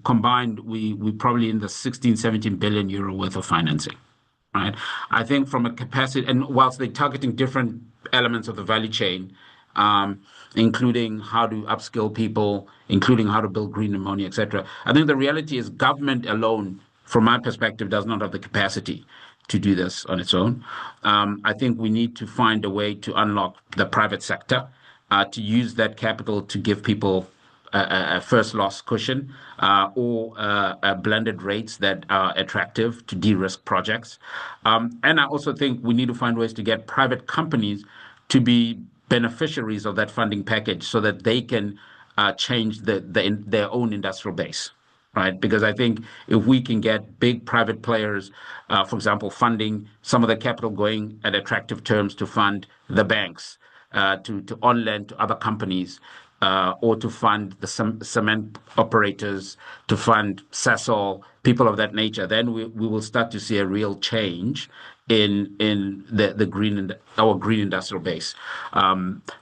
combined, we probably in the 16, 17 billion euro worth of financing, right? I think from a capacity, and whilst they're targeting different elements of the value chain, including how to upskill people, including how to build green ammonia, etc. I think the reality is government alone, from my perspective, does not have the capacity to do this on its own. I think we need to find a way to unlock the private sector, to use that capital to give people a first loss cushion or blended rates that are attractive to de-risk projects. And I also think we need to find ways to get private companies to be beneficiaries of that funding package so that they can change their own industrial base, right? Because I think if we can get big private players, for example, funding some of the capital going at attractive terms to fund the banks, to on-lend to other companies, or to fund the cement operators, to fund Sasol, people of that nature, then we will start to see a real change in our green industrial base.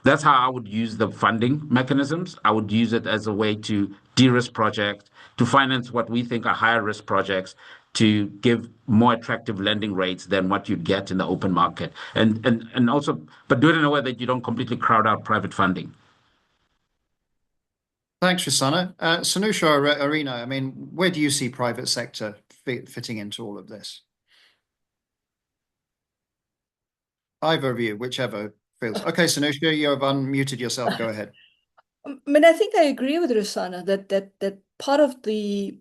That's how I would use the funding mechanisms. I would use it as a way to de-risk projects, to finance what we think are higher risk projects, to give more attractive lending rates than what you'd get in the open market, and also, but do it in a way that you don't completely crowd out private funding. Thanks, Risana. Sanusha or Arina, I mean, where do you see private sector fitting into all of this? Either of you, whichever feels. Okay, Sanusha, you have unmuted yourself. Go ahead. I mean, I think I agree with Risana that part of the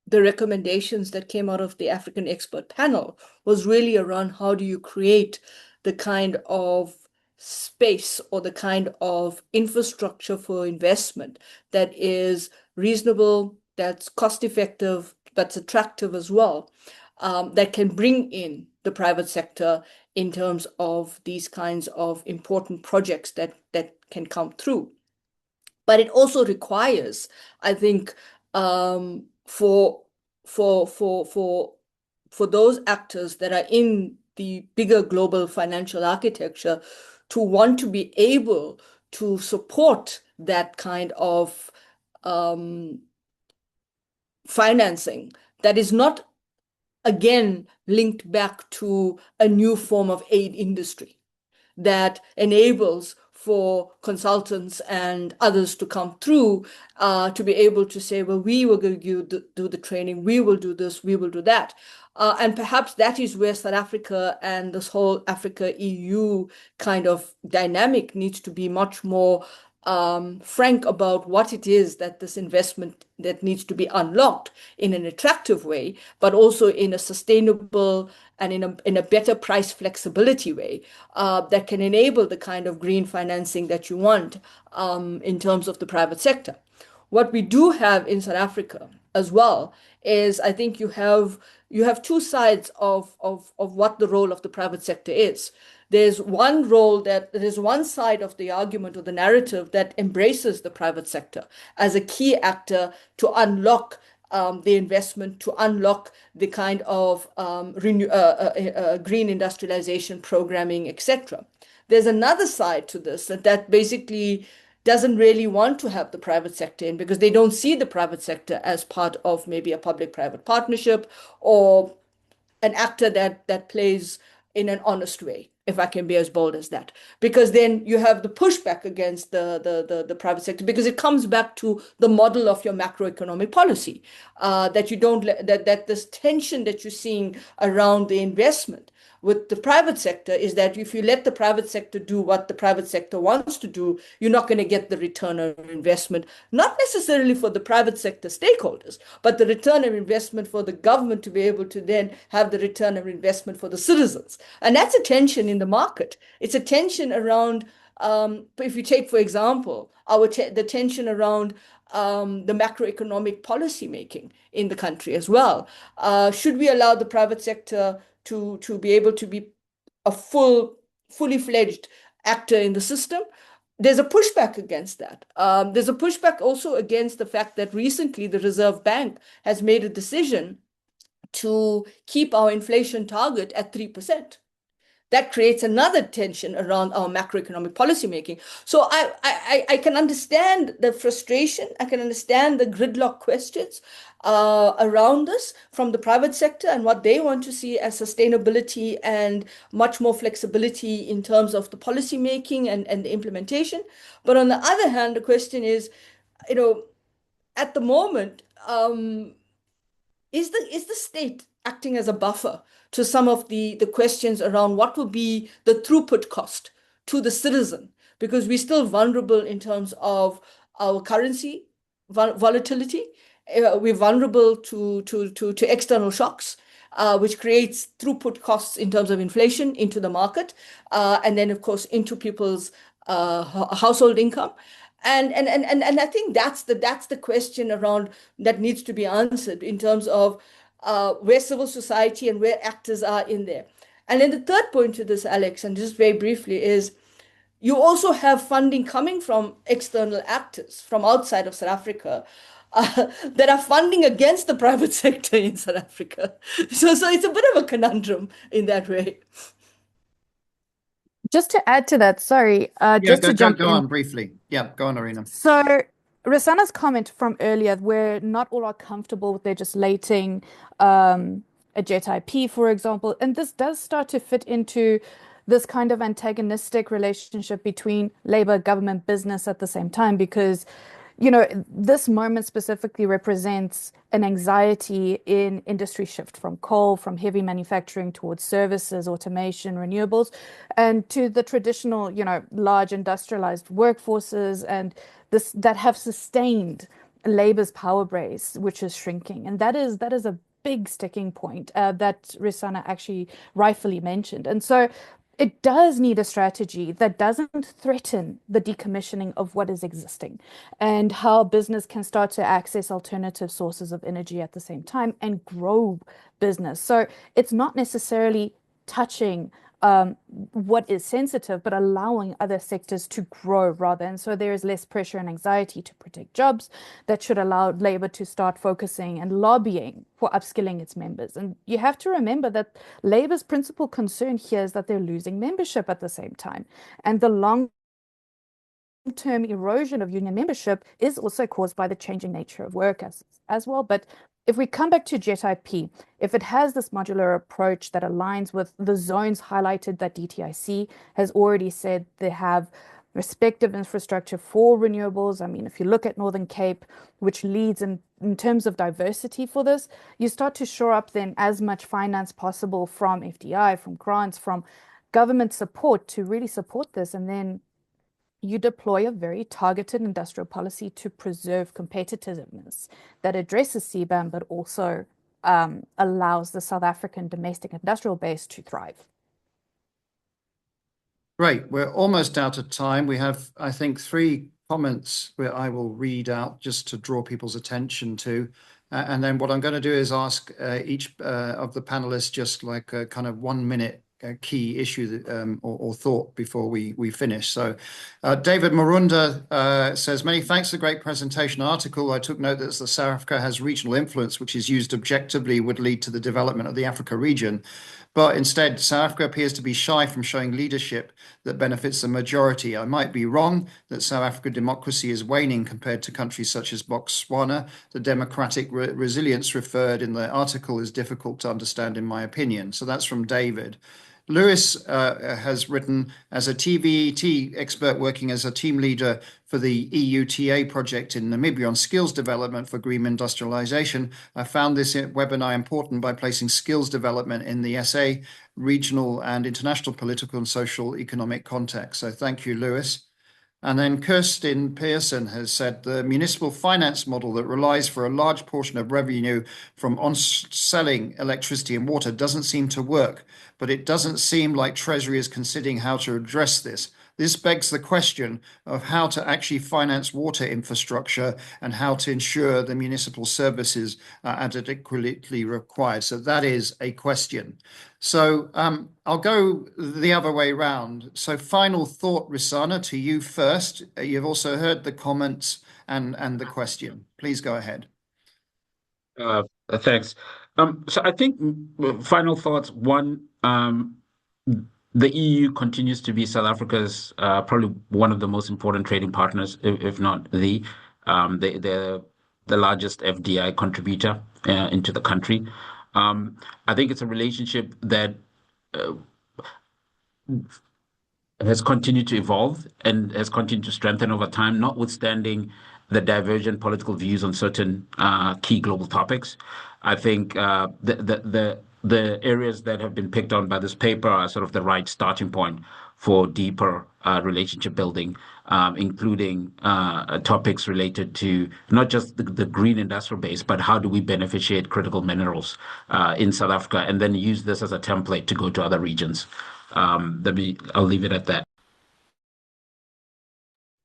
recommendations that came out of the African expert panel was really around how do you create the kind of space or the kind of infrastructure for investment that is reasonable, that's cost effective, that's attractive as well, that can bring in the private sector in terms of these kinds of important projects that can come through. But it also requires, I think, for those actors that are in the bigger global financial architecture to want to be able to support that kind of financing that is not, again, linked back to a new form of aid industry that enables for consultants and others to come through to be able to say, well, we will do the training, we will do this, we will do that. And perhaps that is where South Africa and this whole Africa EU kind of dynamic needs to be much more frank about what it is that this investment that needs to be unlocked in an attractive way, but also in a sustainable and in a better price flexibility way that can enable the kind of green financing that you want in terms of the private sector. What we do have in South Africa as well is I think you have two sides of what the role of the private sector is. There's one side of the argument or the narrative that embraces the private sector as a key actor to unlock the investment, to unlock the kind of green industrialization programming, etc. There's another side to this that basically doesn't really want to have the private sector in because they don't see the private sector as part of maybe a public-private partnership or an actor that plays in an honest way, if I can be as bold as that. Because then you have the pushback against the private sector because it comes back to the model of your macroeconomic policy, that you don't that this tension that you're seeing around the investment with the private sector is that if you let the private sector do what the private sector wants to do, you're not going to get the return on investment, not necessarily for the private sector stakeholders, but the return of investment for the government to be able to then have the return of investment for the citizens. And that's a tension in the market. It's a tension around, if you take, for example, the tension around the macroeconomic policy making in the country as well. Should we allow the private sector to be able to be a fully fledged actor in the system? There's a pushback against that. There's a pushback also against the fact that recently the Reserve Bank has made a decision to keep our inflation target at 3%. That creates another tension around our macroeconomic policy making. So I can understand the frustration. I can understand the gridlock questions around this from the private sector and what they want to see as sustainability and much more flexibility in terms of the policy making and the implementation. But on the other hand, the question is, at the moment, is the state acting as a buffer to some of the questions around what will be the throughput cost to the citizen? Because we're still vulnerable in terms of our currency volatility. We're vulnerable to external shocks, which creates throughput costs in terms of inflation into the market, and then, of course, into people's household income. And I think that's the question around that needs to be answered in terms of where civil society and where actors are in there. And then the third point to this, Alex, and just very briefly, is you also have funding coming from external actors from outside of South Africa that are funding against the private sector in South Africa. So it's a bit of a conundrum in that way. Just to add to that, sorry, just to jump in. Go on briefly. Yeah, go on, Arena. So Rosanna's comment from earlier, where not all are comfortable with legislating a jet IP, for example, and this does start to fit into this kind of antagonistic relationship between labor, government, business at the same time, because this moment specifically represents an anxiety in industry shift from coal, from heavy manufacturing towards services, automation, renewables, and to the traditional, large industrialized workforces and that have sustained labor's power base, which is shrinking. And that is a big sticking point that Rosanna actually rightfully mentioned. And so it does need a strategy that doesn't threaten the decommissioning of what is existing and how business can start to access alternative sources of energy at the same time and grow business. So it's not necessarily touching what is sensitive, but allowing other sectors to grow rather. And so there is less pressure and anxiety to protect jobs that should allow labor to start focusing and lobbying for upskilling its members. And you have to remember that labor's principal concern here is that they're losing membership at the same time. And the long-term erosion of union membership is also caused by the changing nature of work as well. But if we come back to Jet IP, if it has this modular approach that aligns with the zones highlighted that DTIC has already said they have respective infrastructure for renewables. I mean, if you look at Northern Cape, which leads in terms of diversity for this, you start to shore up then as much finance possible from FDI, from grants, from government support to really support this. And then you deploy a very targeted industrial policy to preserve competitiveness that addresses CBAM, but also allows the South African domestic industrial base to thrive. Great. We're almost out of time. We have, I think, 3 comments where I will read out just to draw people's attention to. And then what I'm going to do is ask each of the panelists just like a kind of 1-minute key issue or thought before we finish. So David Marunda says, many thanks for the great presentation article. I took note that the South Africa has regional influence, which is used objectively would lead to the development of the Africa region. But instead, South Africa appears to be shy from showing leadership that benefits the majority. I might be wrong that South African democracy is waning compared to countries such as Botswana. The democratic resilience referred in the article is difficult to understand, in my opinion. So that's from David. Lewis has written, as a TVET expert working as a team leader for the EUTA project in Namibia on skills development for green industrialization, I found this webinar important by placing skills development in the SA, regional and international political and social economic context. So thank you, Lewis. And then Kirsten Pearson has said the municipal finance model that relies for a large portion of revenue from on-selling electricity and water doesn't seem to work, but it doesn't seem like Treasury is considering how to address this. This begs the question of how to actually finance water infrastructure and how to ensure the municipal services are adequately required. So that is a question. So I'll go the other way around. So final thought, Risana, to you first. You've also heard the comments and the question. Please go ahead. Thanks. So I think final thoughts. One, the EU continues to be South Africa's probably one of the most important trading partners, if not the largest FDI contributor into the country. I think it's a relationship that has continued to evolve and has continued to strengthen over time, notwithstanding the divergent political views on certain key global topics. I think the areas that have been picked on by this paper are sort of the right starting point for deeper relationship building, including topics related to not just the green industrial base, but how do we beneficiate critical minerals in South Africa, and then use this as a template to go to other regions. I'll leave it at that.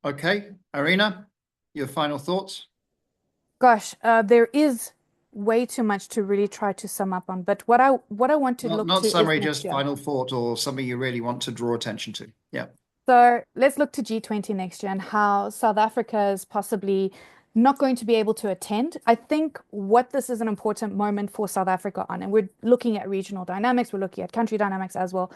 Okay, Arina, your final thoughts? Gosh, there is way too much to really try to sum up on, but what I want to look to not summary, is just final thought or something you really want to draw attention to. Yeah. So let's look to G20 next year and how South Africa is possibly not going to be able to attend. I think what this is an important moment for South Africa on, and we're looking at regional dynamics, we're looking at country dynamics as well.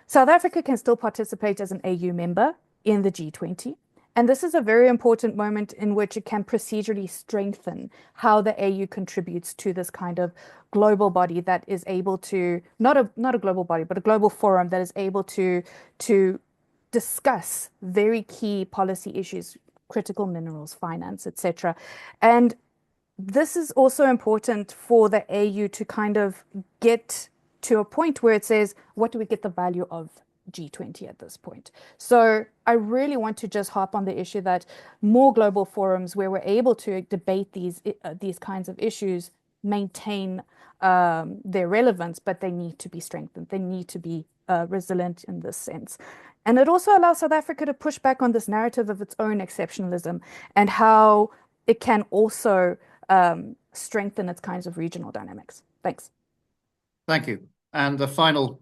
South Africa can still participate as an AU member in the G20. And this is a very important moment in which it can procedurally strengthen how the AU contributes to this kind of global body that is able to, not a global body, but a global forum that is able to discuss very key policy issues, critical minerals, finance, etc. And this is also important for the AU to kind of get to a point where it says, what do we get the value of G20 at this point? So I really want to just harp on the issue that more global forums where we're able to debate these kinds of issues maintain their relevance, but they need to be strengthened. They need to be resilient in this sense. And it also allows South Africa to push back on this narrative of its own exceptionalism and how it can also strengthen its kinds of regional dynamics. Thanks. Thank you. And the final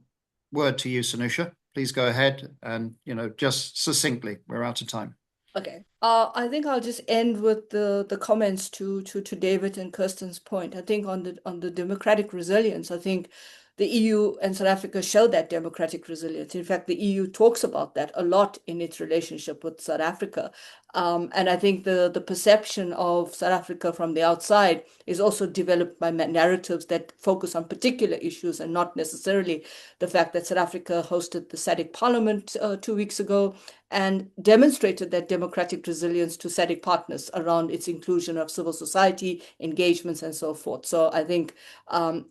word to you, Sanusha. Please go ahead and, just succinctly, we're out of time. Okay. I think I'll just end with the comments to David and Kirsten's point. I think on the democratic resilience, I think the EU and South Africa show that democratic resilience. In fact, the EU talks about that a lot in its relationship with South Africa. And I think the perception of South Africa from the outside is also developed by narratives that focus on particular issues and not necessarily the fact that South Africa hosted the SADC Parliament 2 weeks ago and demonstrated that democratic resilience to SADC partners around its inclusion of civil society, engagements, and so forth. So I think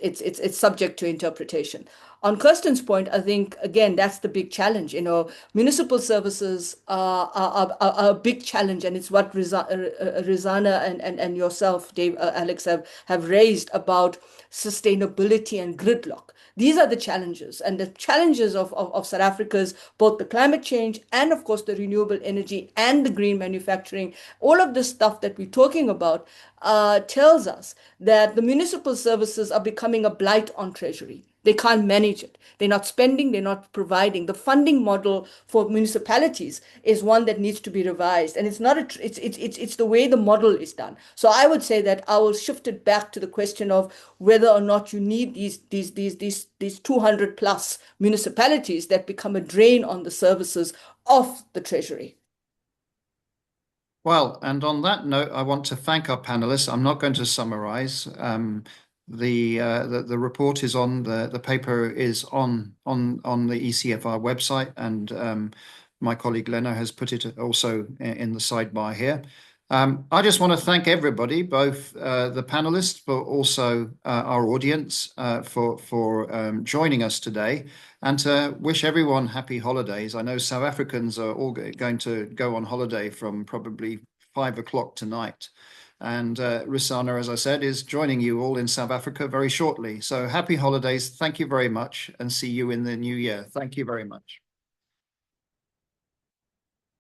it's subject to interpretation. On Kirsten's point, I think, again, that's the big challenge. Municipal services are a big challenge, and it's what Rizana and yourself, Dave, Alex, have raised about sustainability and gridlock. These are the challenges, and the challenges of South Africa's both the climate change and, of course, the renewable energy and the green manufacturing. All of this stuff that we're talking about tells us that the municipal services are becoming a blight on Treasury. They can't manage it. They're not spending, they're not providing. The funding model for municipalities is one that needs to be revised. And it's not it's the way the model is done. So I would say that I will shift it back to the question of whether or not you need these 200 plus municipalities that become a drain on the services of the Treasury. Well, and on that note, I want to thank our panelists. I'm not going to summarize. The report is on the paper is on the ECFR website, and my colleague Lena has put it also in the sidebar here. I just want to thank everybody, both the panelists, but also our audience for joining us today, and to wish everyone happy holidays. I know South Africans are all going to go on holiday from probably 5 o'clock tonight. And Risana, as I said, is joining you all in South Africa very shortly. So happy holidays. Thank you very much, and see you in the new year. Thank you very much.